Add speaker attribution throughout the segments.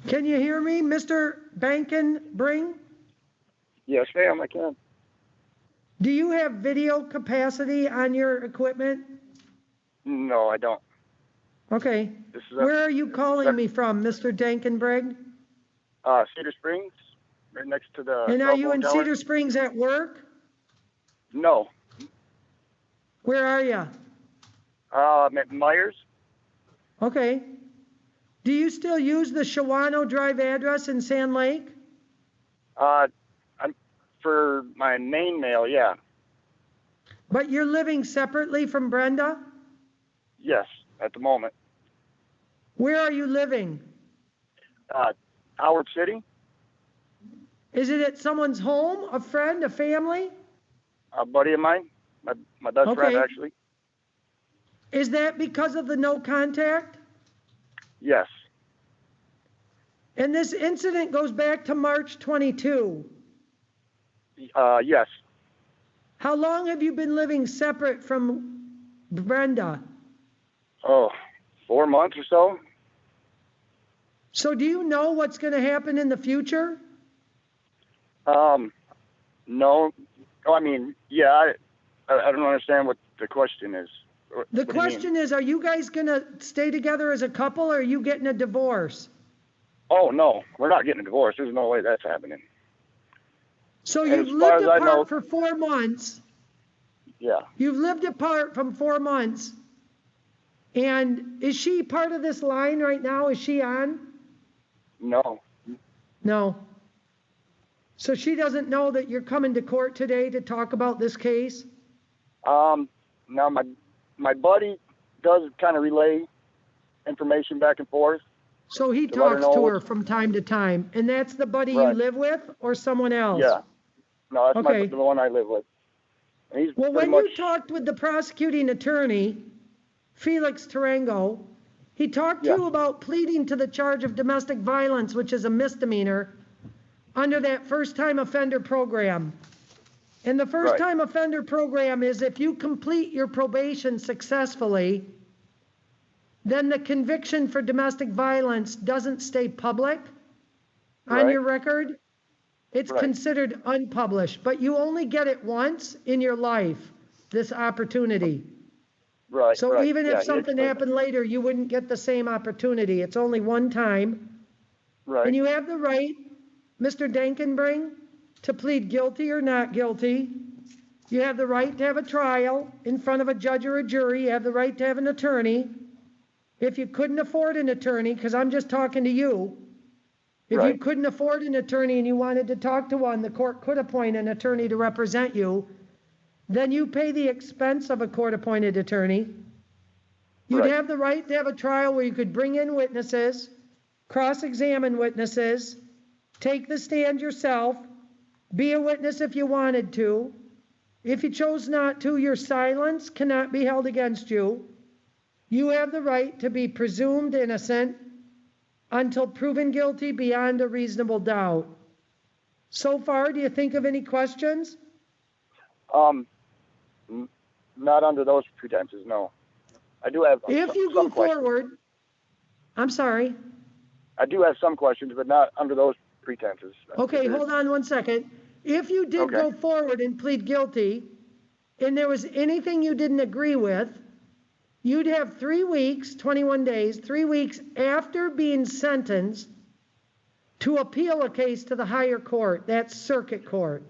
Speaker 1: Can you hear me, Mr. Bankenbring?
Speaker 2: Yes, ma'am, I can.
Speaker 1: Do you have video capacity on your equipment?
Speaker 2: No, I don't.
Speaker 1: Okay. Where are you calling me from, Mr. Dankenbreg?
Speaker 2: Cedar Springs, right next to the.
Speaker 1: And are you in Cedar Springs at work?
Speaker 2: No.
Speaker 1: Where are you?
Speaker 2: I'm at Myers.
Speaker 1: Okay. Do you still use the Shawano Drive address in Sand Lake?
Speaker 2: I'm for my main mail, yeah.
Speaker 1: But you're living separately from Brenda?
Speaker 2: Yes, at the moment.
Speaker 1: Where are you living?
Speaker 2: Howard City.
Speaker 1: Is it at someone's home, a friend, a family?
Speaker 2: A buddy of mine, my best friend, actually.
Speaker 1: Is that because of the no contact?
Speaker 2: Yes.
Speaker 1: And this incident goes back to March 22.
Speaker 2: Yes.
Speaker 1: How long have you been living separate from Brenda?
Speaker 2: Oh, 4 months or so.
Speaker 1: So do you know what's going to happen in the future?
Speaker 2: No. I mean, yeah, I don't understand what the question is.
Speaker 1: The question is, are you guys going to stay together as a couple, or are you getting a divorce?
Speaker 2: Oh, no, we're not getting a divorce. There's no way that's happening.
Speaker 1: So you've lived apart for 4 months.
Speaker 2: Yeah.
Speaker 1: You've lived apart from 4 months. And is she part of this line right now? Is she on?
Speaker 2: No.
Speaker 1: No. So she doesn't know that you're coming to court today to talk about this case?
Speaker 2: Now my buddy does kind of relay information back and forth.
Speaker 1: So he talks to her from time to time, and that's the buddy you live with, or someone else?
Speaker 2: Yeah. No, that's the one I live with.
Speaker 1: Well, when you talked with the prosecuting attorney, Felix Tarango, he talked to you about pleading to the charge of domestic violence, which is a misdemeanor, under that first-time offender program. And the first-time offender program is if you complete your probation successfully, then the conviction for domestic violence doesn't stay public on your record. It's considered unpublished, but you only get it once in your life, this opportunity. So even if something happened later, you wouldn't get the same opportunity. It's only one time. And you have the right, Mr. Dankenbring, to plead guilty or not guilty. You have the right to have a trial in front of a judge or a jury. You have the right to have an attorney. If you couldn't afford an attorney, because I'm just talking to you, if you couldn't afford an attorney and you wanted to talk to one, the court could appoint an attorney to represent you. Then you pay the expense of a court-appointed attorney. You'd have the right to have a trial where you could bring in witnesses, cross-examine witnesses, take the stand yourself, be a witness if you wanted to. If you chose not to, your silence cannot be held against you. You have the right to be presumed innocent until proven guilty beyond a reasonable doubt. So far, do you think of any questions?
Speaker 2: Not under those pretenses, no. I do have
Speaker 1: if you go forward, I'm sorry.
Speaker 2: I do have some questions, but not under those pretenses.
Speaker 1: Okay, hold on 1 second. If you did go forward and plead guilty, and there was anything you didn't agree with, you'd have 3 weeks, 21 days, 3 weeks after being sentenced to appeal a case to the higher court, that's circuit court.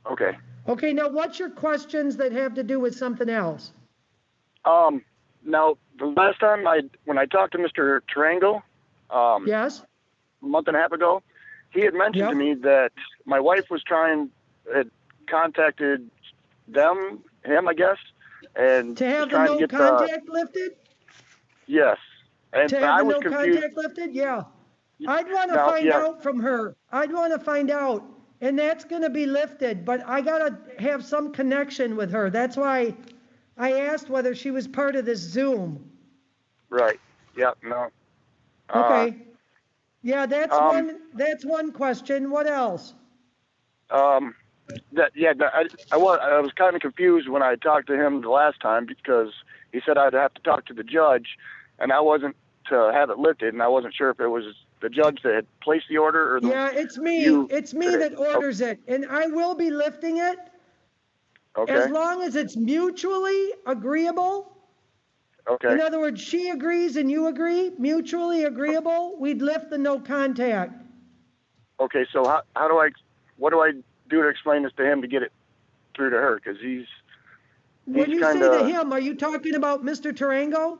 Speaker 2: Okay.
Speaker 1: Okay, now what's your questions that have to do with something else?
Speaker 2: Now, the last time when I talked to Mr. Tarango,
Speaker 1: yes,
Speaker 2: a month and a half ago, he had mentioned to me that my wife had contacted him, I guess, and
Speaker 1: to have the no contact lifted?
Speaker 2: Yes. And
Speaker 1: to have the no contact lifted? Yeah. I'd want to find out from her. I'd want to find out. And that's going to be lifted, but I got to have some connection with her. That's why I asked whether she was part of this Zoom.
Speaker 2: Right. Yeah, no.
Speaker 1: Okay. Yeah, that's one question. What else?
Speaker 2: I was kind of confused when I talked to him the last time because he said I'd have to talk to the judge, and I wasn't to have it lifted, and I wasn't sure if it was the judge that had placed the order or the
Speaker 1: Yeah, it's me.
Speaker 2: you
Speaker 1: It's me
Speaker 2: today.
Speaker 1: that orders it, and I will be lifting it
Speaker 2: Okay.
Speaker 1: as long as it's mutually agreeable.
Speaker 2: Okay.
Speaker 1: In other words, she agrees and you agree, mutually agreeable, we'd lift the no contact.
Speaker 2: Okay. So what do I do to explain this to him to get it through to her? Because
Speaker 1: When you say to him, are you talking about Mr. Tarango?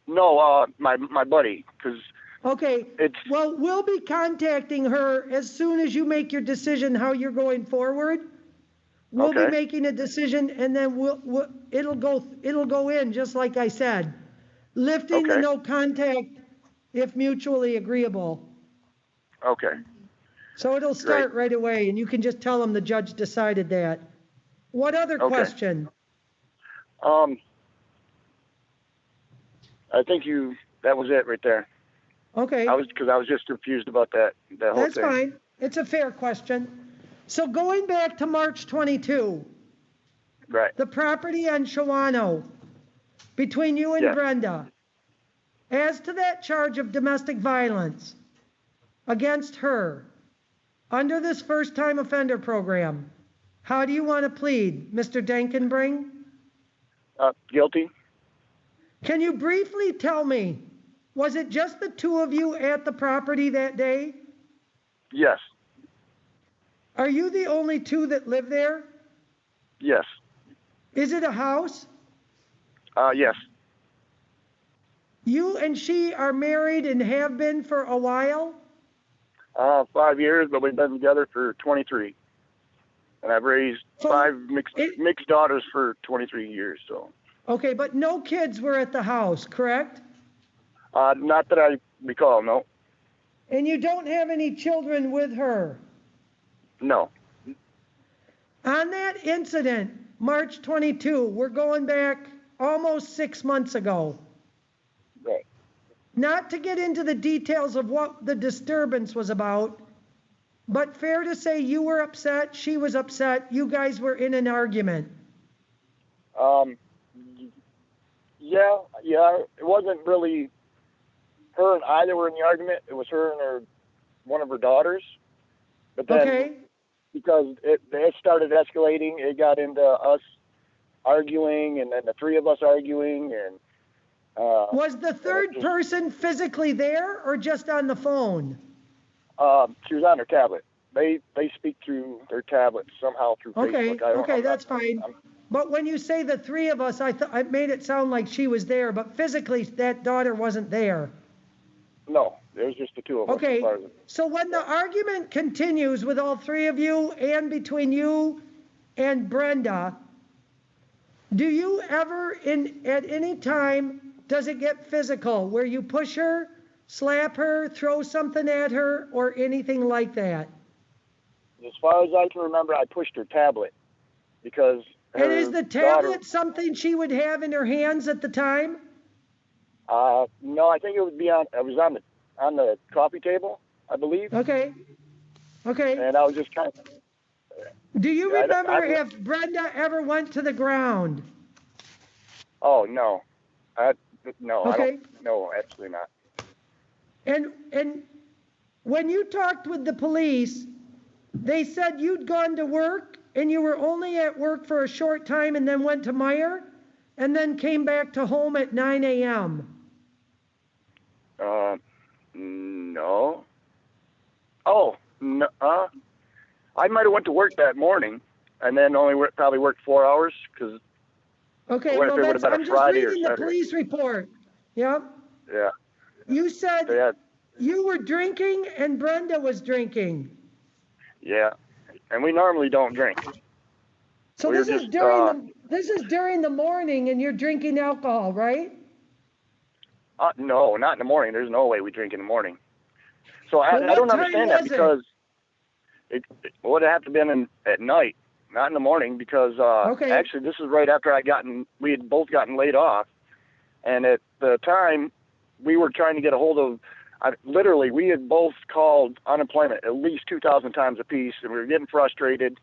Speaker 2: No, my buddy, because
Speaker 1: Okay. Well, we'll be contacting her as soon as you make your decision how you're going forward. We'll be making a decision, and then it'll go in just like I said, lifting the no contact if mutually agreeable.
Speaker 2: Okay.
Speaker 1: So it'll start right away, and you can just tell them the judge decided that. What other question?
Speaker 2: I think that was it right there.
Speaker 1: Okay.
Speaker 2: Because I was just confused about that whole thing.
Speaker 1: That's fine. It's a fair question. So going back to March 22.
Speaker 2: Right.
Speaker 1: The property on Shawano between you and Brenda. As to that charge of domestic violence against her under this first time offender program, how do you want to plead, Mr. Dankenbring?
Speaker 2: Guilty.
Speaker 1: Can you briefly tell me, was it just the two of you at the property that day?
Speaker 2: Yes.
Speaker 1: Are you the only two that live there?
Speaker 2: Yes.
Speaker 1: Is it a house?
Speaker 2: Yes.
Speaker 1: You and she are married and have been for a while?
Speaker 2: 5 years, but we've been together for 23. And I've raised 5 mixed daughters for 23 years, so.
Speaker 1: Okay, but no kids were at the house, correct?
Speaker 2: Not that I recall, no.
Speaker 1: And you don't have any children with her?
Speaker 2: No.
Speaker 1: On that incident, March 22, we're going back almost 6 months ago.
Speaker 2: Right.
Speaker 1: Not to get into the details of what the disturbance was about, but fair to say you were upset, she was upset, you guys were in an argument. Yeah,
Speaker 2: it wasn't really her and I that were in the argument. It was her and one of her daughters. But then, because it started escalating, it got into us arguing, and then the three of us arguing, and
Speaker 1: was the third person physically there or just on the phone?
Speaker 2: She was on her tablet. They speak through their tablets somehow through Facebook.
Speaker 1: Okay, that's fine. But when you say the three of us, I made it sound like she was there, but physically that daughter wasn't there.
Speaker 2: No, it was just the two of us.
Speaker 1: Okay, so when the argument continues with all three of you and between you and Brenda, do you ever, at any time, does it get physical, where you push her, slap her, throw something at her, or anything like that?
Speaker 2: As far as I can remember, I pushed her tablet because
Speaker 1: and is the tablet something she would have in her hands at the time?
Speaker 2: No, I think it was on the coffee table, I believe.
Speaker 1: Okay.
Speaker 2: And I was just kind of.
Speaker 1: Do you remember if Brenda ever went to the ground?
Speaker 2: Oh, no. No,
Speaker 1: okay.
Speaker 2: I don't. No, absolutely not.
Speaker 1: And when you talked with the police, they said you'd gone to work and you were only at work for a short time and then went to Meyer and then came back to home at 9 a.m.
Speaker 2: No. Oh, no. I might have went to work that morning and then probably worked 4 hours because.
Speaker 1: Okay, well, I'm just reading the police report. Yep.
Speaker 2: Yeah.
Speaker 1: You said you were drinking and Brenda was drinking.
Speaker 2: Yeah, and we normally don't drink.
Speaker 1: So this is during the morning and you're drinking alcohol, right?
Speaker 2: No, not in the morning. There's no way we drink in the morning. So I don't understand that because it would have to been at night. Not in the morning because actually this is right after we had both gotten laid off, and at the time we were trying to get a hold of literally, we had both called unemployment at least 2,000 times apiece, and we were getting frustrated.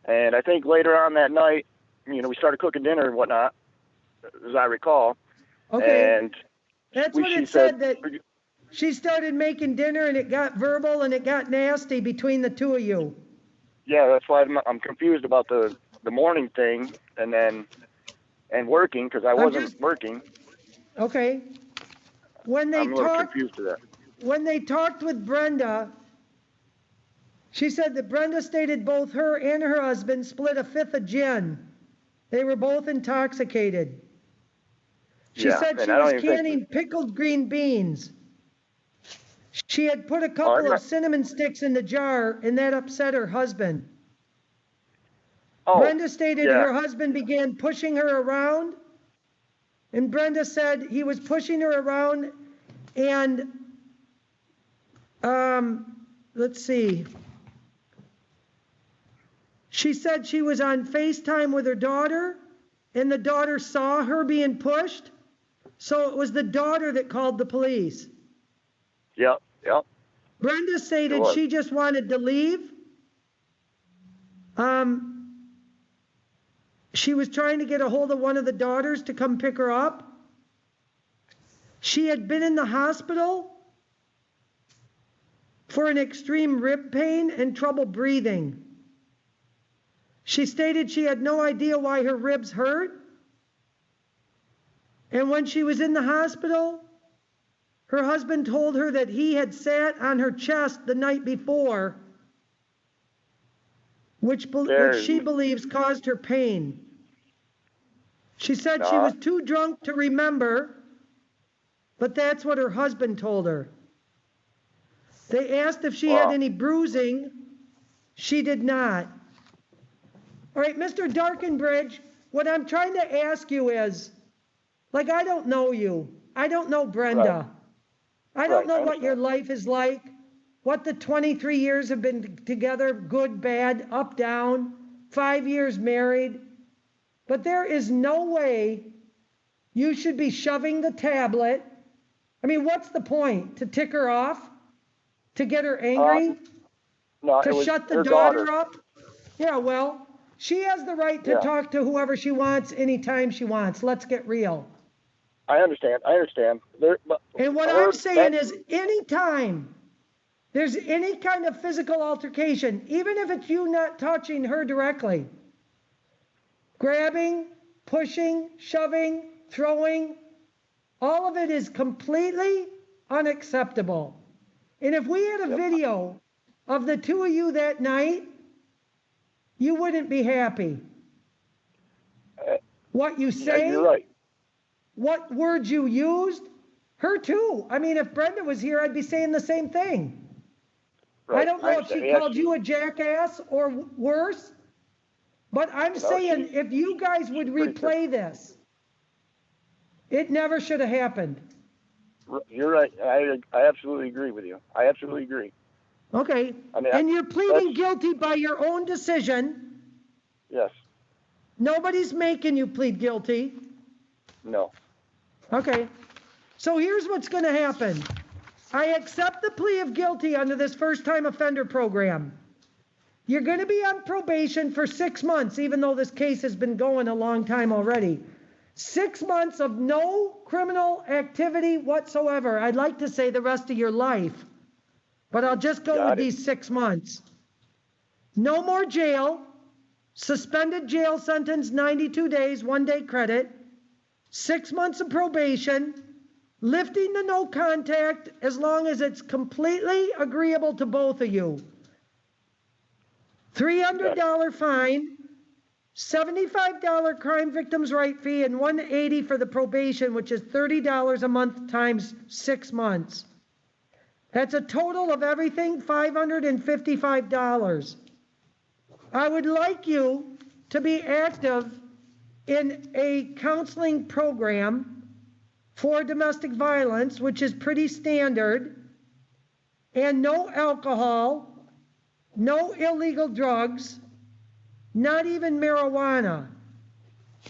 Speaker 2: And I think later on that night, we started cooking dinner and whatnot, as I recall.
Speaker 1: Okay.
Speaker 2: And
Speaker 1: that's what it said, that she started making dinner and it got verbal and it got nasty between the two of you.
Speaker 2: Yeah, that's why I'm confused about the morning thing and working, because I wasn't working.
Speaker 1: Okay. I'm a little
Speaker 2: confused to that.
Speaker 1: When they talked with Brenda, she said that Brenda stated both her and her husband split a fifth of gin. They were both intoxicated. She said she was canning pickled green beans. She had put a couple of cinnamon sticks in the jar, and that upset her husband. Brenda stated her husband began pushing her around, and Brenda said he was pushing her around, and let's see. She said she was on FaceTime with her daughter, and the daughter saw her being pushed, so it was the daughter that called the police.
Speaker 2: Yep.
Speaker 1: Brenda stated she just wanted to leave. She was trying to get a hold of one of the daughters to come pick her up. She had been in the hospital for an extreme rib pain and trouble breathing. She stated she had no idea why her ribs hurt. And when she was in the hospital, her husband told her that he had sat on her chest the night before, which she believes caused her pain. She said she was too drunk to remember, but that's what her husband told her. They asked if she had any bruising. She did not. All right, Mr. Darkenbridge, what I'm trying to ask you is, like, I don't know you. I don't know Brenda. I don't know what your life is like, what the 23 years have been together, good, bad, up, down, 5 years married. But there is no way you should be shoving the tablet. I mean, what's the point? To tick her off? To get her angry?
Speaker 2: No,
Speaker 1: to shut the daughter up? Yeah, well, she has the right to talk to whoever she wants anytime she wants. Let's get real.
Speaker 2: I understand.
Speaker 1: And what I'm saying is, anytime there's any kind of physical altercation, even if it's you not touching her directly, grabbing, pushing, shoving, throwing, all of it is completely unacceptable. And if we had a video of the two of you that night, you wouldn't be happy. What you say,
Speaker 2: you're right.
Speaker 1: What words you used, her too. I mean, if Brenda was here, I'd be saying the same thing. Right. I don't know if she called you a jackass or worse, but I'm saying if you guys would replay this, it never should have happened.
Speaker 2: You're right. I absolutely agree with you. I absolutely agree.
Speaker 1: Okay. And you're pleading guilty by your own decision.
Speaker 2: Yes.
Speaker 1: Nobody's making you plead guilty.
Speaker 2: No.
Speaker 1: Okay. So here's what's going to happen. I accept the plea of guilty under this first-time offender program. You're going to be on probation for 6 months, even though this case has been going a long time already. 6 months of no criminal activity whatsoever. I'd like to say the rest of your life, but I'll just go with these 6 months. No more jail. Suspended jail sentence, 92 days, 1 day credit. 6 months of probation. Lifting the no contact as long as it's completely agreeable to both of you. $300 fine, $75 crime victims' right fee, and $180 for the probation, which is $30 a month times 6 months. That's a total of everything, $555. I would like you to be active in a counseling program for domestic violence, which is pretty standard, and no alcohol, no illegal drugs, not even marijuana,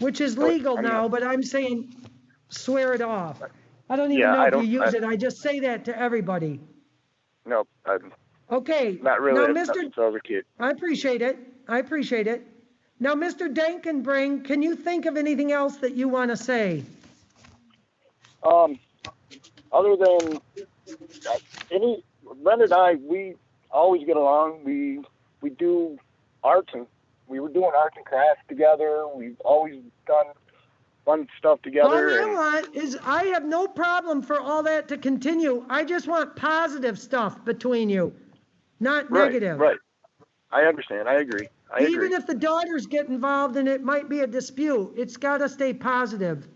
Speaker 1: which is legal now, but I'm saying swear it off. I don't even know if you use it. I just say that to everybody.
Speaker 2: Nope.
Speaker 1: Okay.
Speaker 2: Not really.
Speaker 1: Now, Mr.
Speaker 2: Since I was a kid.
Speaker 1: I appreciate it. Now, Mr. Dankenbring, can you think of anything else that you want to say?
Speaker 2: Other than Brenda and I, we always get along. We do arts, and we were doing arts and crafts together. We've always done fun stuff together.
Speaker 1: All I want is I have no problem for all that to continue. I just want positive stuff between you, not negative.
Speaker 2: Right. I understand. I agree.
Speaker 1: Even if the daughters get involved and it might be a dispute, it's got to stay positive.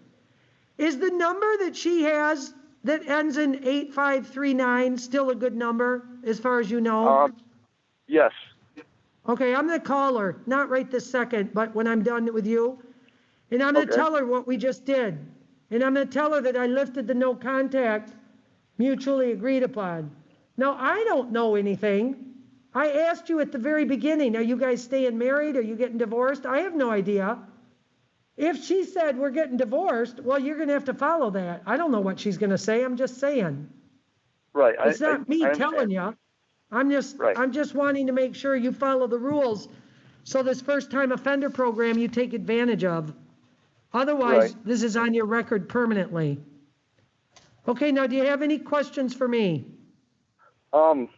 Speaker 1: Is the number that she has that ends in 8539 still a good number as far as you know?
Speaker 2: Yes.
Speaker 1: Okay, I'm going to call her, not right this second, but when I'm done with you. And I'm going to tell her what we just did. And I'm going to tell her that I lifted the no contact mutually agreed upon. Now, I don't know anything. I asked you at the very beginning, are you guys staying married? Are you getting divorced? I have no idea. If she said we're getting divorced, well, you're going to have to follow that. I don't know what she's going to say. I'm just saying.
Speaker 2: Right.
Speaker 1: It's not me telling you. I'm just wanting to make sure you follow the rules. So this first time offender program you take advantage of. Otherwise, this is on your record permanently. Okay, now do you have any questions for me?
Speaker 2: No,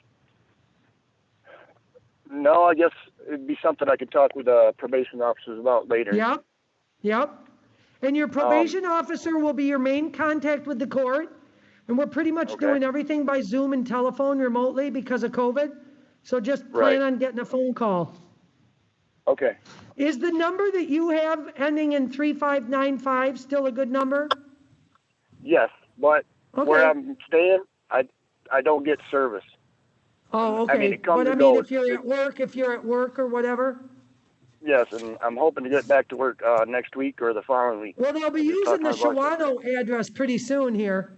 Speaker 2: I guess it'd be something I could talk with probation officers about later.
Speaker 1: Yep. And your probation officer will be your main contact with the court. And we're pretty much doing everything by Zoom and telephone remotely because of COVID. So just plan on getting a phone call.
Speaker 2: Okay.
Speaker 1: Is the number that you have ending in 3595 still a good number?
Speaker 2: Yes, but where I'm staying, I don't get service.
Speaker 1: Oh, okay.
Speaker 2: I mean, it comes
Speaker 1: but if you're at work or whatever?
Speaker 2: Yes, and I'm hoping to get back to work next week or the following week.
Speaker 1: Well, they'll be using the Shawano address pretty soon here.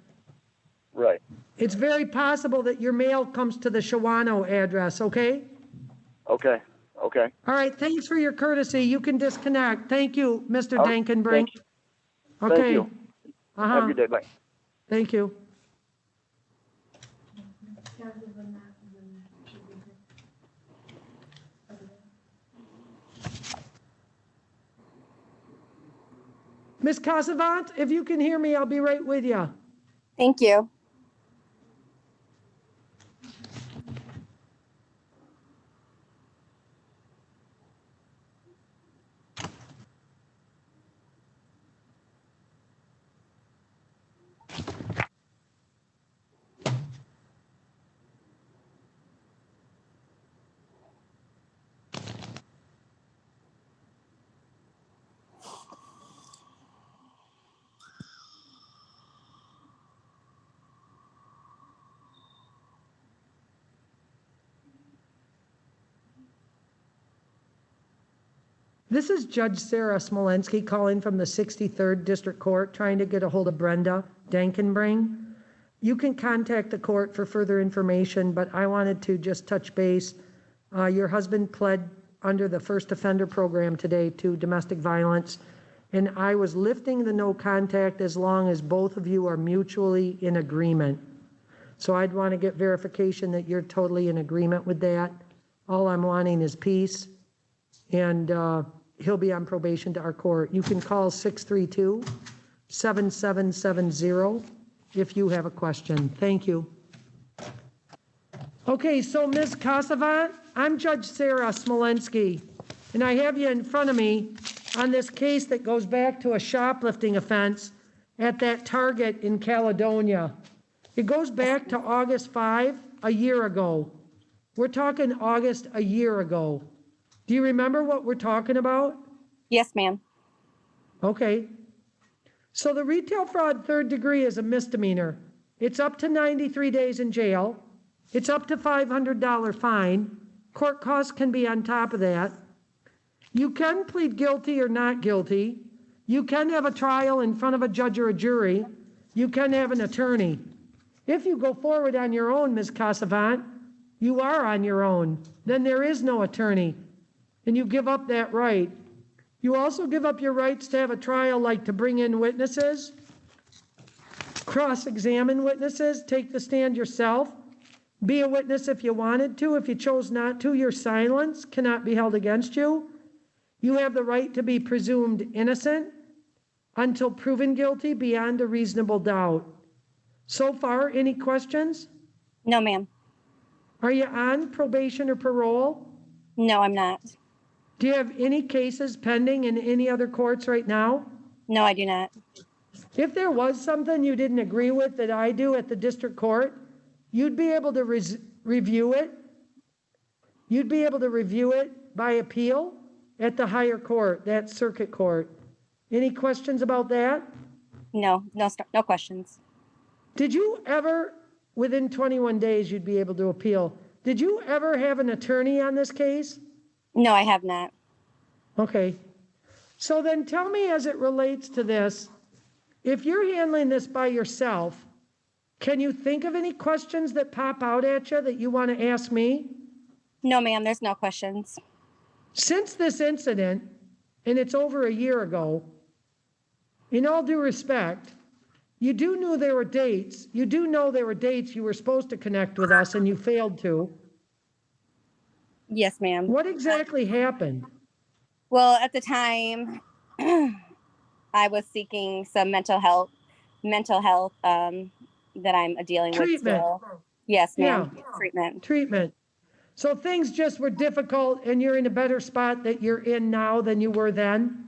Speaker 2: Right.
Speaker 1: It's very possible that your mail comes to the Shawano address, okay?
Speaker 2: Okay.
Speaker 1: All right, thanks for your courtesy. You can disconnect. Thank you, Mr. Dankenbrink. Okay.
Speaker 2: Thank you. Have a good day. Bye.
Speaker 1: Thank you. Ms. Casavant, if you can hear me, I'll be right with you.
Speaker 3: Thank you.
Speaker 1: This is Judge Sara Smolenski calling from the 63rd District Court, trying to get a hold of Brenda Dankenbring. You can contact the court for further information, but I wanted to just touch base. Your husband pled under the first offender program today to domestic violence, and I was lifting the no contact as long as both of you are mutually in agreement. So I'd want to get verification that you're totally in agreement with that. All I'm wanting is peace, and he'll be on probation to our court. You can call 632-7770 if you have a question. Thank you. Okay, so Ms. Casavant, I'm Judge Sara Smolenski, and I have you in front of me on this case that goes back to a shoplifting offense at that Target in Caledonia. It goes back to August 5, a year ago. We're talking August a year ago. Do you remember what we're talking about?
Speaker 3: Yes, ma'am.
Speaker 1: Okay. So the retail fraud third degree is a misdemeanor. It's up to 93 days in jail. It's up to $500 fine. Court costs can be on top of that. You can plead guilty or not guilty. You can have a trial in front of a judge or a jury. You can have an attorney. If you go forward on your own, Ms. Casavant, you are on your own. Then there is no attorney. And you give up that right. You also give up your rights to have a trial, like to bring in witnesses. cross-examine witnesses, take the stand yourself, be a witness if you wanted to. If you chose not to, your silence cannot be held against you. You have the right to be presumed innocent until proven guilty beyond a reasonable doubt. So far, any questions?
Speaker 3: No, ma'am.
Speaker 1: Are you on probation or parole?
Speaker 3: No, I'm not.
Speaker 1: Do you have any cases pending in any other courts right now?
Speaker 3: No, I do not.
Speaker 1: If there was something you didn't agree with that I do at the district court, you'd be able to review it. You'd be able to review it by appeal at the higher court, that circuit court. Any questions about that?
Speaker 3: No questions.
Speaker 1: Did you ever, within 21 days, you'd be able to appeal? Did you ever have an attorney on this case?
Speaker 3: No, I have not.
Speaker 1: Okay. So then tell me, as it relates to this, if you're handling this by yourself, can you think of any questions that pop out at you that you want to ask me?
Speaker 3: No, ma'am, there's no questions.
Speaker 1: Since this incident, and it's over a year ago, in all due respect, you do know there were dates. You do know there were dates you were supposed to connect with us and you failed to.
Speaker 3: Yes, ma'am.
Speaker 1: What exactly happened?
Speaker 3: Well, at the time, I was seeking some mental health that I'm dealing with still. Yes, ma'am.
Speaker 1: Yeah. Treatment. So things just were difficult and you're in a better spot that you're in now than you were then?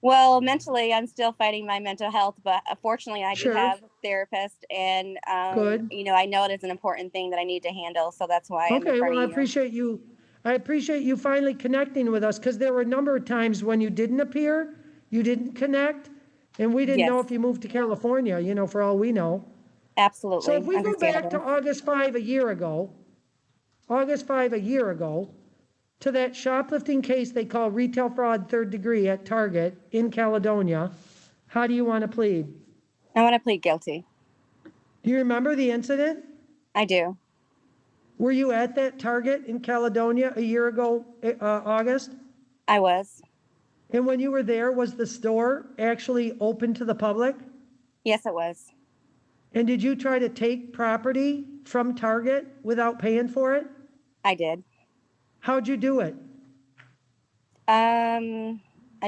Speaker 3: Well, mentally, I'm still fighting my mental health, but fortunately, I do have a therapist, and
Speaker 1: Good.
Speaker 3: you know, I know it is an important thing that I need to handle, so that's why.
Speaker 1: Okay, well, I appreciate you finally connecting with us, because there were a number of times when you didn't appear, you didn't connect, and we didn't know if you moved to California, you know, for all we know.
Speaker 3: Absolutely.
Speaker 1: So if we go back to August 5 a year ago, to that shoplifting case they call retail fraud third degree at Target in Caledonia, how do you want to plead?
Speaker 3: I want to plead guilty.
Speaker 1: Do you remember the incident?
Speaker 3: I do.
Speaker 1: Were you at that Target in Caledonia a year ago, August?
Speaker 3: I was.
Speaker 1: And when you were there, was the store actually open to the public?
Speaker 3: Yes, it was.
Speaker 1: And did you try to take property from Target without paying for it?
Speaker 3: I did.
Speaker 1: How'd you do it?
Speaker 3: I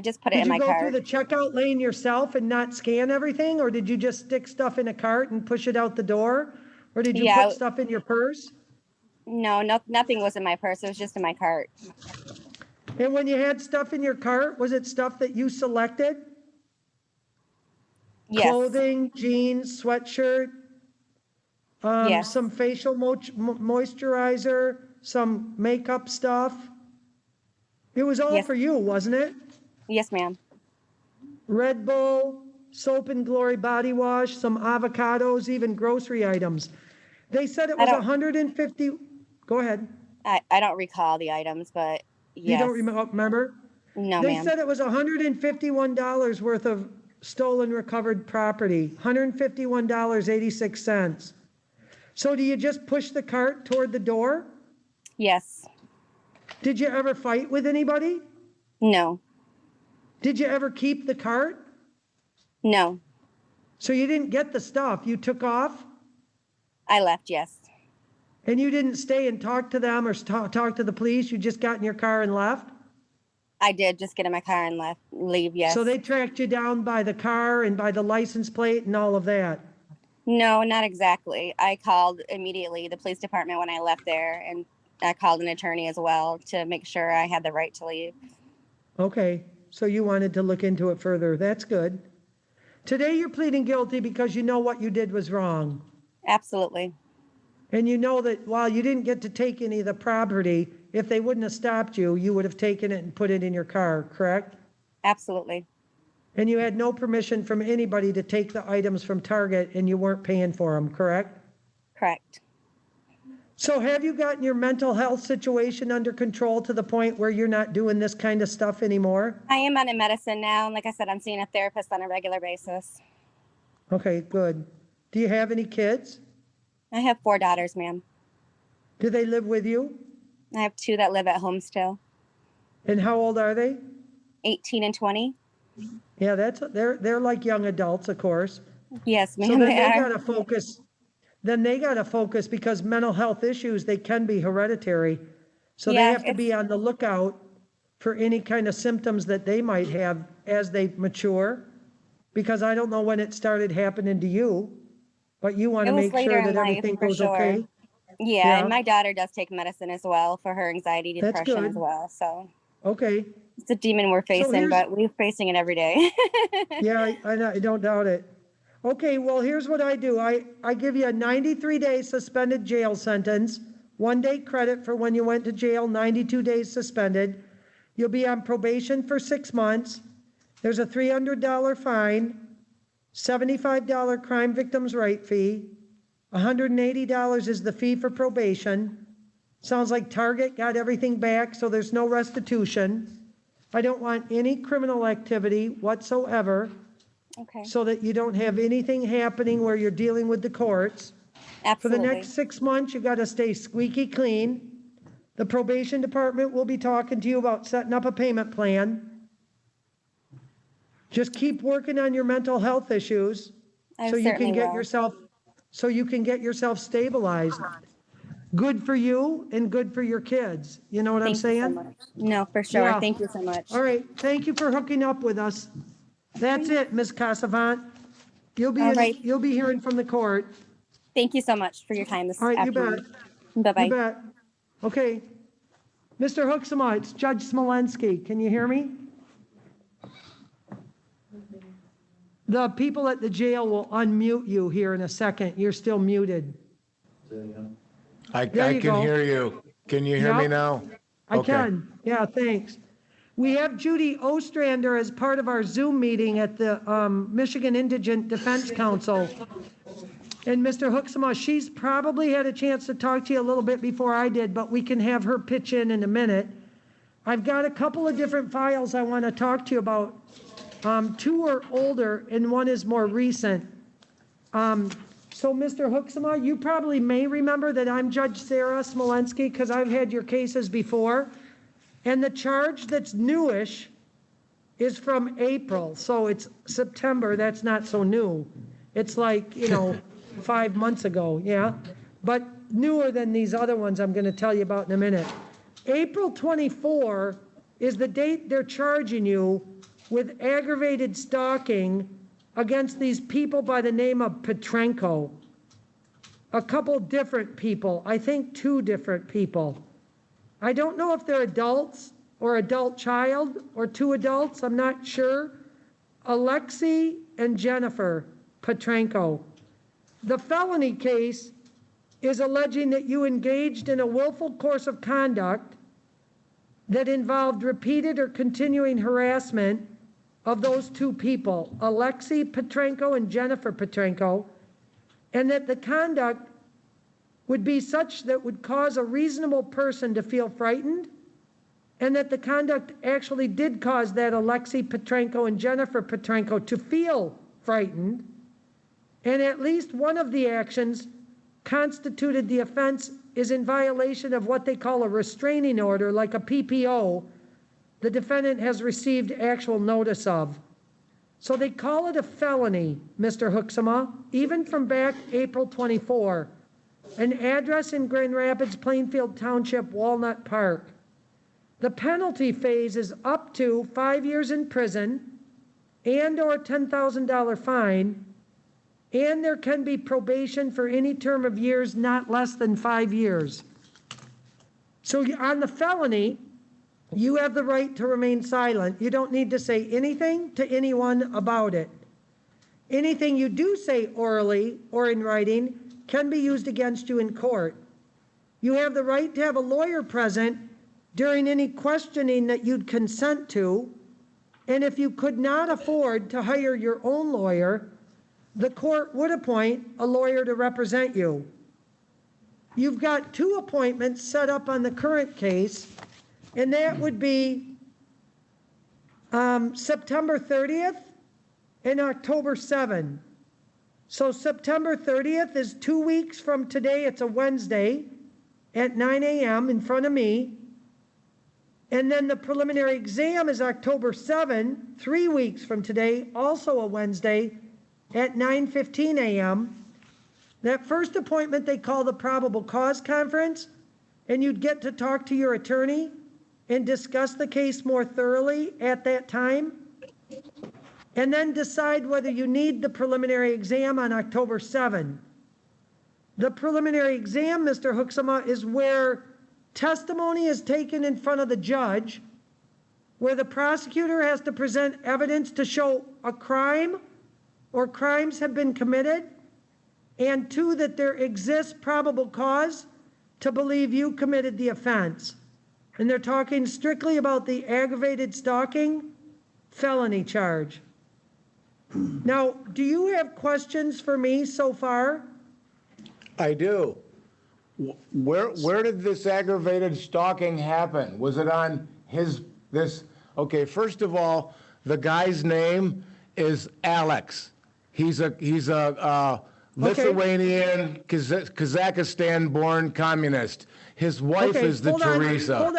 Speaker 3: just put it in my cart.
Speaker 1: Did you go through the checkout lane yourself and not scan everything? Or did you just stick stuff in a cart and push it out the door? Or did you put stuff in your purse?
Speaker 3: No, nothing was in my purse. It was just in my cart.
Speaker 1: And when you had stuff in your cart, was it stuff that you selected?
Speaker 3: Yes.
Speaker 1: Clothing, jeans, sweatshirt,
Speaker 3: yes.
Speaker 1: Some facial moisturizer, some makeup stuff. It was all for you, wasn't it?
Speaker 3: Yes, ma'am.
Speaker 1: Red Bull, Soap and Glory body wash, some avocados, even grocery items. They said it was 150. Go ahead.
Speaker 3: I don't recall the items, but yes.
Speaker 1: You don't remember?
Speaker 3: No,
Speaker 1: They
Speaker 3: ma'am.
Speaker 1: said it was $151 worth of stolen recovered property, $151.86. So do you just push the cart toward the door?
Speaker 3: Yes.
Speaker 1: Did you ever fight with anybody?
Speaker 3: No.
Speaker 1: Did you ever keep the cart?
Speaker 3: No.
Speaker 1: So you didn't get the stuff, you took off?
Speaker 3: I left, yes.
Speaker 1: And you didn't stay and talk to them or talk to the police, you just got in your car and left?
Speaker 3: I did just get in my car and leave, yes.
Speaker 1: So they tracked you down by the car and by the license plate and all of that?
Speaker 3: No, not exactly. I called immediately the police department when I left there, and I called an attorney as well to make sure I had the right to leave.
Speaker 1: Okay, so you wanted to look into it further. That's good. Today you're pleading guilty because you know what you did was wrong.
Speaker 3: Absolutely.
Speaker 1: And you know that while you didn't get to take any of the property, if they wouldn't have stopped you, you would have taken it and put it in your car, correct?
Speaker 3: Absolutely.
Speaker 1: And you had no permission from anybody to take the items from Target and you weren't paying for them, correct?
Speaker 3: Correct.
Speaker 1: So have you gotten your mental health situation under control to the point where you're not doing this kind of stuff anymore?
Speaker 3: I am on a medicine now, and like I said, I'm seeing a therapist on a regular basis.
Speaker 1: Okay, good. Do you have any kids?
Speaker 3: I have 4 daughters, ma'am.
Speaker 1: Do they live with you?
Speaker 3: I have 2 that live at home still.
Speaker 1: And how old are they?
Speaker 3: 18 and 20.
Speaker 1: Yeah, they're like young adults, of course.
Speaker 3: Yes,
Speaker 1: So
Speaker 3: ma'am,
Speaker 1: then
Speaker 3: they
Speaker 1: they
Speaker 3: are.
Speaker 1: gotta focus, because mental health issues, they can be hereditary. So they
Speaker 3: Yeah,
Speaker 1: have to be on the lookout for any kind of symptoms that they might have as they mature. Because I don't know when it started happening to you, but you want
Speaker 3: it
Speaker 1: to
Speaker 3: was
Speaker 1: make
Speaker 3: later
Speaker 1: sure
Speaker 3: in
Speaker 1: that
Speaker 3: life
Speaker 1: everything
Speaker 3: for
Speaker 1: goes
Speaker 3: sure.
Speaker 1: okay.
Speaker 3: Yeah, and
Speaker 1: Yeah,
Speaker 3: my daughter does take medicine as well for her anxiety,
Speaker 1: that's
Speaker 3: depression as
Speaker 1: good.
Speaker 3: well. So
Speaker 1: Okay.
Speaker 3: it's a demon we're
Speaker 1: So
Speaker 3: facing,
Speaker 1: here's,
Speaker 3: but we're facing it every day.
Speaker 1: yeah, I don't doubt it. Okay, well, here's what I do. I give you a 93-day suspended jail sentence, 1 day credit for when you went to jail, 92 days suspended. You'll be on probation for 6 months. There's a $300 fine, $75 crime victims' right fee, $180 is the fee for probation. Sounds like Target got everything back, so there's no restitution. I don't want any criminal activity whatsoever,
Speaker 3: Okay,
Speaker 1: so that you don't have anything happening where you're dealing with the courts. For the
Speaker 3: absolutely.
Speaker 1: next 6 months, you gotta stay squeaky clean. The probation department will be talking to you about setting up a payment plan. Just keep working on your mental health issues
Speaker 3: I
Speaker 1: so you can
Speaker 3: certainly
Speaker 1: get
Speaker 3: will.
Speaker 1: yourself, stabilized. Good for you and good for your kids. You know what I'm
Speaker 3: Thank you so
Speaker 1: saying?
Speaker 3: much. No, for sure.
Speaker 1: Yeah.
Speaker 3: Thank you so much.
Speaker 1: All right. Thank you for hooking up with us. That's it, Ms. Casavant.
Speaker 3: All right.
Speaker 1: You'll be hearing from the court.
Speaker 3: Thank you so much for your time
Speaker 1: All
Speaker 3: this
Speaker 1: right, you bet.
Speaker 3: afternoon. Bye
Speaker 1: You
Speaker 3: bye.
Speaker 1: bet. Okay. Mr. Hooksema, it's Judge Smolenski. Can you hear me? The people at the jail will unmute you here in a second. You're still muted.
Speaker 4: I
Speaker 1: There you
Speaker 4: can
Speaker 1: go.
Speaker 4: hear you. Can you hear me
Speaker 1: Yep.
Speaker 4: now?
Speaker 1: I
Speaker 4: Okay.
Speaker 1: can. Yeah, thanks. We have Judy Ostrander as part of our Zoom meeting at the Michigan Indigent Defense Council. And Mr. Hooksema, she's probably had a chance to talk to you a little bit before I did, but we can have her pitch in a minute. I've got a couple of different files I want to talk to you about. Two are older and one is more recent. So Mr. Hooksema, you probably may remember that I'm Judge Sara Smolenski because I've had your cases before. And the charge that's newish is from April, so it's September, that's not so new. It's like, 5 months ago, yeah? But newer than these other ones I'm gonna tell you about in a minute. April 24 is the date they're charging you with aggravated stalking against these people by the name of Petrenko. A couple different people, I think 2 different people. I don't know if they're adults or adult child or 2 adults, I'm not sure. Alexei and Jennifer Petrenko. The felony case is alleging that you engaged in a willful course of conduct that involved repeated or continuing harassment of those 2 people, Alexei Petrenko and Jennifer Petrenko, and that the conduct would be such that would cause a reasonable person to feel frightened, and that the conduct actually did cause that Alexei Petrenko and Jennifer Petrenko to feel frightened, and at least one of the actions constituted the offense is in violation of what they call a restraining order, like a PPO, the defendant has received actual notice of. So they call it a felony, Mr. Hooksema, even from back April 24. An address in Grand Rapids, Plainfield Township, Walnut Park. The penalty phase is up to 5 years in prison and or $10,000 fine, and there can be probation for any term of years not less than 5 years. So on the felony, you have the right to remain silent. You don't need to say anything to anyone about it. Anything you do say orally or in writing can be used against you in court. You have the right to have a lawyer present during any questioning that you'd consent to, and if you could not afford to hire your own lawyer, the court would appoint a lawyer to represent you. You've got 2 appointments set up on the current case, and that would be September 30th and October 7th. So September 30th is 2 weeks from today. It's a Wednesday at 9 a.m. in front of me. And then the preliminary exam is October 7, 3 weeks from today, also a Wednesday at 9:15 a.m. That first appointment they call the probable cause conference, and you'd get to talk to your attorney and discuss the case more thoroughly at that time, and then decide whether you need the preliminary exam on October 7. The preliminary exam, Mr. Hooksema, is where testimony is taken in front of the judge, where the prosecutor has to present evidence to show a crime or crimes have been committed, and two, that there exists probable cause to believe you committed the offense. And they're talking strictly about the aggravated stalking felony charge. Now, do you have questions for me so far?
Speaker 4: I do. Where did this aggravated stalking happen? Was it on okay, first of all, the guy's name is Alex. He's a Lithuanian, Kazakhstan-born communist. His wife is the Teresa.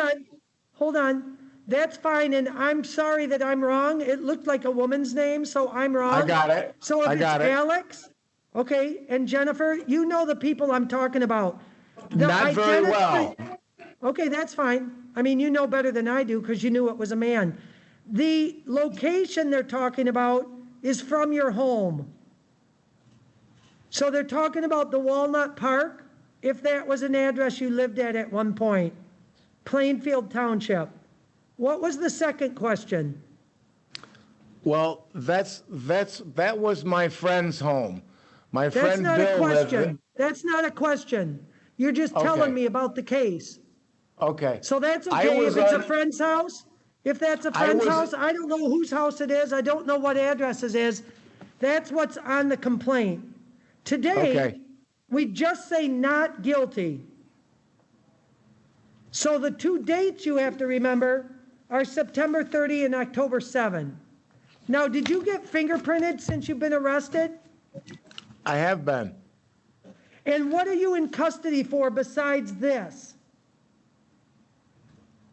Speaker 1: Hold on. That's fine, and I'm sorry that I'm wrong. It looked like a woman's name, so I'm wrong.
Speaker 4: I got it.
Speaker 1: So if it's Alex, okay, and Jennifer, you know the people I'm talking about.
Speaker 4: Not very well.
Speaker 1: Okay, that's fine. I mean, you know better than I do because you knew it was a man. The location they're talking about is from your home. So they're talking about the Walnut Park, if that was an address you lived at one point. Plainfield Township. What was the second question?
Speaker 4: Well, that was my friend's home. My friend Bill
Speaker 1: That's not a question.
Speaker 4: lived.
Speaker 1: That's not a question. You're just telling me about the case.
Speaker 4: Okay.
Speaker 1: So that's okay if it's a friend's house. If that's a friend's house, I don't know whose house it is. I don't know what address it is. That's what's on the complaint. Today, we just say not guilty. So the two dates you have to remember are September 30 and October 7. Now, did you get fingerprinted since you've been arrested?
Speaker 4: I have been.
Speaker 1: And what are you in custody for besides this?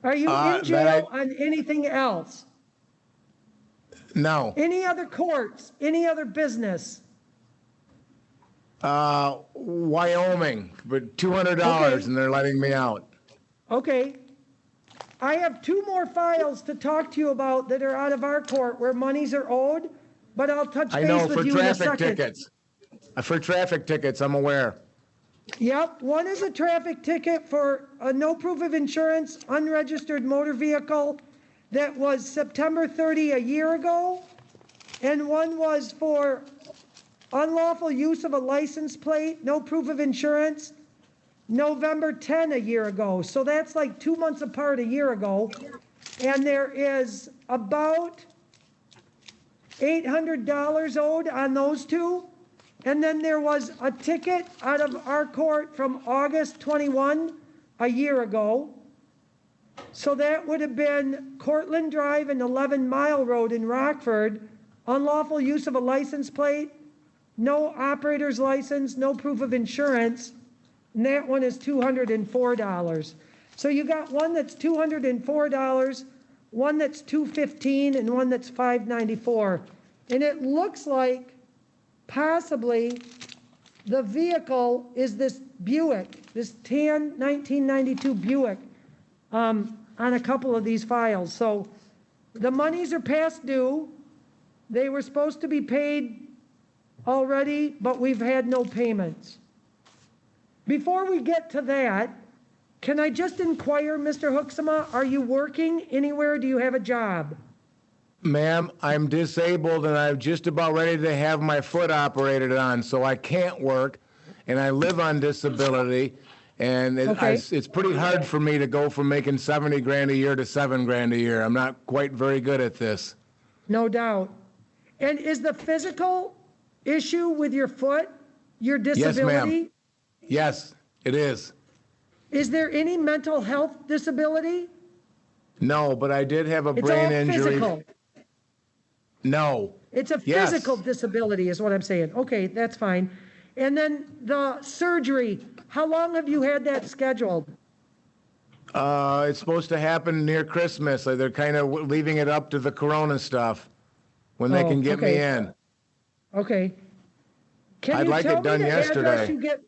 Speaker 1: Are you in jail on anything else?
Speaker 4: No.
Speaker 1: Any other courts? Any other business?
Speaker 4: Wyoming, but $200 and they're letting me out.
Speaker 1: Okay. I have two more files to talk to you about that are out of our court where monies are owed, but I'll touch base with you in a second.
Speaker 4: For traffic tickets, I'm aware.
Speaker 1: Yep, one is a traffic ticket for a no proof of insurance, unregistered motor vehicle that was September 30 a year ago, and one was for unlawful use of a license plate, no proof of insurance, November 10 a year ago. So that's like 2 months apart a year ago. And there is about $800 owed on those two. And then there was a ticket out of our court from August 21 a year ago. So that would have been Cortland Drive and 11 Mile Road in Rockford, unlawful use of a license plate, no operator's license, no proof of insurance, and that one is $204. So you got one that's $204, one that's $215, and one that's $594. And it looks like possibly the vehicle is this Buick, this tan 1992 Buick, on a couple of these files. So the monies are past due. They were supposed to be paid already, but we've had no payments. Before we get to that, can I just inquire, Mr. Hooksema, are you working anywhere? Do you have a job?
Speaker 4: Ma'am, I'm disabled and I'm just about ready to have my foot operated on, so I can't work, and I live on disability, and it's pretty hard for me to go from making 70 grand a year to 7 grand a year. I'm not quite very good at this.
Speaker 1: No doubt. And is the physical issue with your foot your disability?
Speaker 4: Yes, ma'am. Yes, it is.
Speaker 1: Is there any mental health disability?
Speaker 4: No, but I did have a brain injury.
Speaker 1: Physical.
Speaker 4: No.
Speaker 1: It's a physical disability is what I'm saying. Okay, that's fine. And then the surgery, how long have you had that scheduled?
Speaker 4: It's supposed to happen near Christmas. They're kind of leaving it up to the corona stuff when they can get me in.
Speaker 1: Okay. Can
Speaker 4: I'd
Speaker 1: you
Speaker 4: like
Speaker 1: tell
Speaker 4: it done
Speaker 1: me the address
Speaker 4: yesterday.
Speaker 1: you get?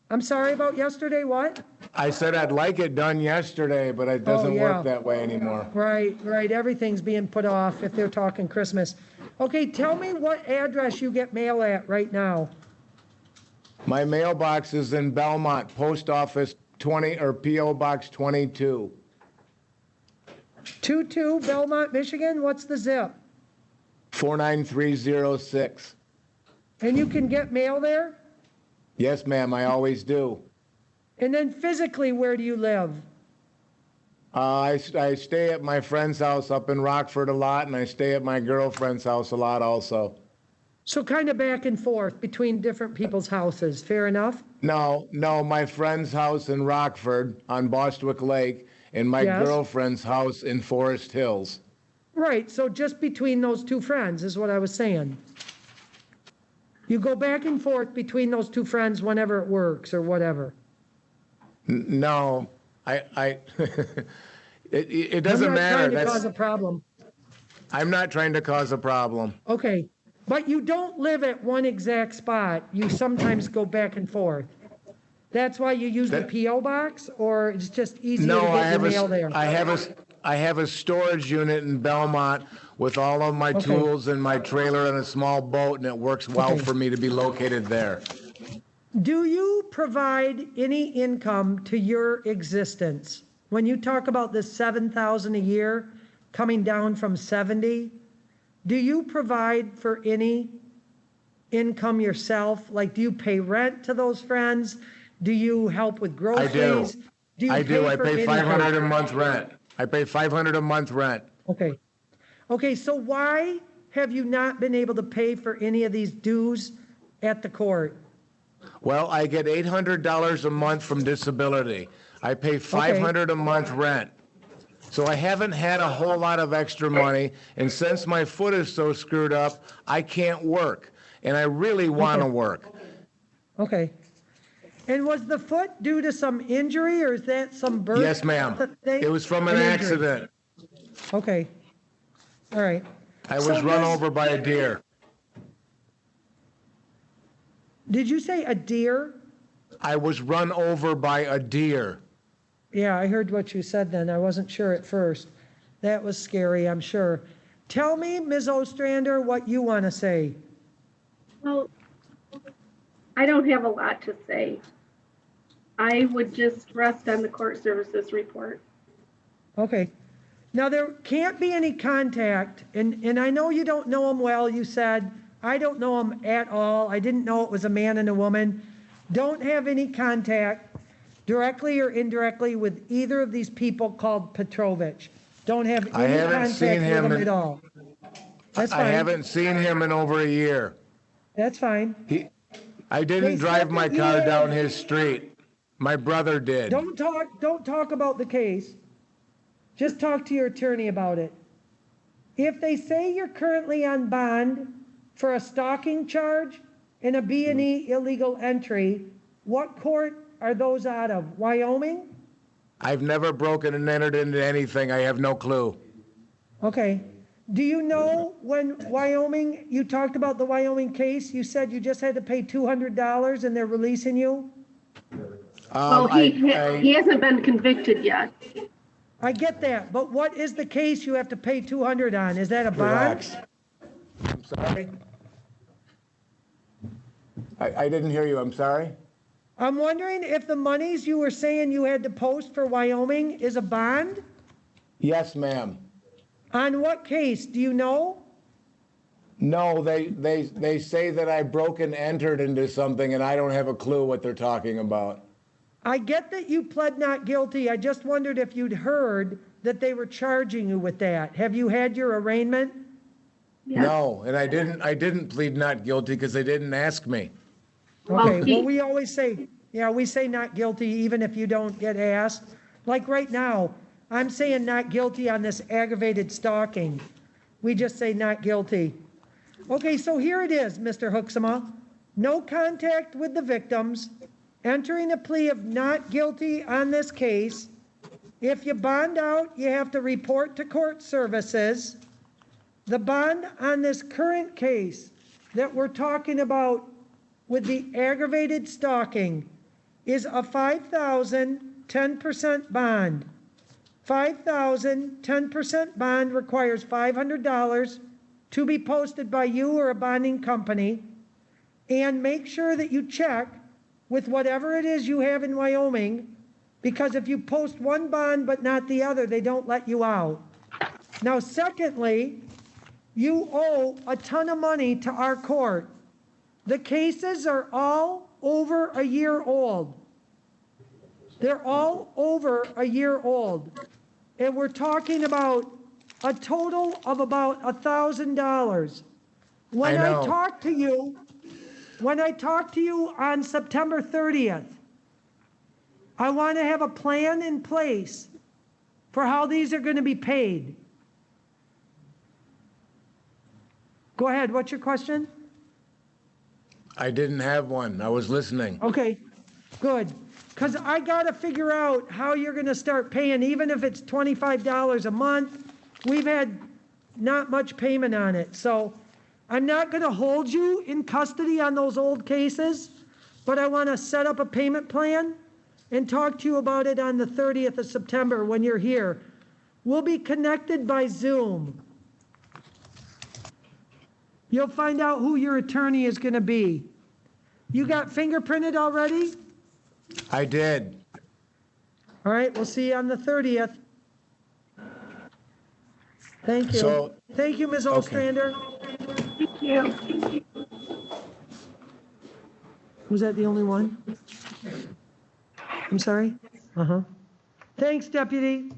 Speaker 1: I'm sorry about yesterday, what?
Speaker 4: I said I'd like it done yesterday, but it
Speaker 1: Oh,
Speaker 4: doesn't
Speaker 1: yeah.
Speaker 4: work that way anymore.
Speaker 1: Right, right, everything's being put off if they're talking Christmas. Okay, tell me what address you get mail at right now.
Speaker 4: My mailbox is in Belmont, Post Office 20, or P.O. Box 22.
Speaker 1: 22 Belmont, Michigan, what's the zip?
Speaker 4: 49306.
Speaker 1: And you can get mail there?
Speaker 4: Yes, ma'am, I always do.
Speaker 1: And then physically, where do you live?
Speaker 4: I stay at my friend's house up in Rockford a lot, and I stay at my girlfriend's house a lot also.
Speaker 1: So kind of back and forth between different people's houses, fair enough?
Speaker 4: No, my friend's house in Rockford on Bostwick Lake, and my
Speaker 1: Yes.
Speaker 4: girlfriend's house in Forest Hills.
Speaker 1: Right, so just between those two friends is what I was saying. You go back and forth between those two friends whenever it works or whatever.
Speaker 4: No, it doesn't matter.
Speaker 1: I'm not trying to cause a problem.
Speaker 4: I'm not trying to cause a problem.
Speaker 1: Okay, but you don't live at one exact spot. You sometimes go back and forth. That's why you use the P.O. box, or it's just easier to get your mail there?
Speaker 4: I have a storage unit in Belmont with all of my tools and my trailer and a small boat, and it works well for me to be located there.
Speaker 1: Do you provide any income to your existence? When you talk about this 7,000 a year coming down from 70, do you provide for any income yourself? Like, do you pay rent to those friends? Do you help with groceries?
Speaker 4: I do. I pay $500 a month rent. I pay $500 a month rent.
Speaker 1: Okay. Okay, so why have you not been able to pay for any of these dues at the court?
Speaker 4: Well, I get $800 a month from disability. I pay $500 a month rent. So I haven't had a whole lot of extra money, and since my foot is so screwed up, I can't work, and I really want to work.
Speaker 1: Okay. And was the foot due to some injury, or is that some birth?
Speaker 4: Yes, ma'am. It was from an accident.
Speaker 1: Okay. All right.
Speaker 4: I was run over by a deer.
Speaker 1: Did you say a deer?
Speaker 4: I was run over by a deer.
Speaker 1: Yeah, I heard what you said then. I wasn't sure at first. That was scary, I'm sure. Tell me, Ms. Ostrander, what you want to say.
Speaker 5: Well, I don't have a lot to say. I would just rest on the court services report.
Speaker 1: Okay. Now, there can't be any contact, and I know you don't know him well. You said, I don't know him at all. I didn't know it was a man and a woman. Don't have any contact, directly or indirectly, with either of these people called Petrovich. Don't have any contact with him at all. That's fine.
Speaker 4: I haven't seen him in over a year.
Speaker 1: That's fine.
Speaker 4: I didn't drive my car down his street. My brother did.
Speaker 1: Don't talk about the case. Just talk to your attorney about it. If they say you're currently on bond for a stalking charge and a B&E illegal entry, what court are those out of? Wyoming?
Speaker 4: I've never broken and entered into anything. I have no clue.
Speaker 1: Okay. Do you know when Wyoming, you talked about the Wyoming case, you said you just had to pay $200 and they're releasing you?
Speaker 5: Well, he hasn't been convicted yet.
Speaker 1: I get that, but what is the case you have to pay $200 on? Is that a bond?
Speaker 4: Relax. I'm sorry? I didn't hear you. I'm sorry?
Speaker 1: I'm wondering if the monies you were saying you had to post for Wyoming is a bond?
Speaker 4: Yes, ma'am.
Speaker 1: On what case? Do you know?
Speaker 4: No, they say that I broke and entered into something, and I don't have a clue what they're talking about.
Speaker 1: I get that you pled not guilty. I just wondered if you'd heard that they were charging you with that. Have you had your arraignment?
Speaker 5: Yes.
Speaker 4: No, and I didn't plead not guilty because they didn't ask me.
Speaker 1: Okay, well, we always say, yeah, we say not guilty even if you don't get asked. Like right now, I'm saying not guilty on this aggravated stalking. We just say not guilty. Okay, so here it is, Mr. Hooksema. No contact with the victims, entering a plea of not guilty on this case. If you bond out, you have to report to court services. The bond on this current case that we're talking about with the aggravated stalking is a $5,000 10% bond. $5,000 10% bond requires $500 to be posted by you or a bonding company. And make sure that you check with whatever it is you have in Wyoming, because if you post one bond but not the other, they don't let you out. Now, secondly, you owe a ton of money to our court. The cases are all over a year old. They're all over a year old. And we're talking about a total of about $1,000. When I talk to you on September 30th, I want to have a plan in place for how these are going to be paid. Go ahead, what's your question?
Speaker 4: I didn't have one. I was listening.
Speaker 1: Okay, good. Because I got to figure out how you're going to start paying, even if it's $25 a month. We've had not much payment on it. So I'm not going to hold you in custody on those old cases, but I want to set up a payment plan and talk to you about it on the 30th of September when you're here. We'll be connected by Zoom. You'll find out who your attorney is going to be. You got fingerprinted already?
Speaker 4: I did.
Speaker 1: All right, we'll see you on the 30th. Thank you.
Speaker 4: So,
Speaker 1: thank you, Ms. Ostrander.
Speaker 5: Thank you.
Speaker 1: Was that the only one? I'm sorry? Uh-huh. Thanks, Deputy.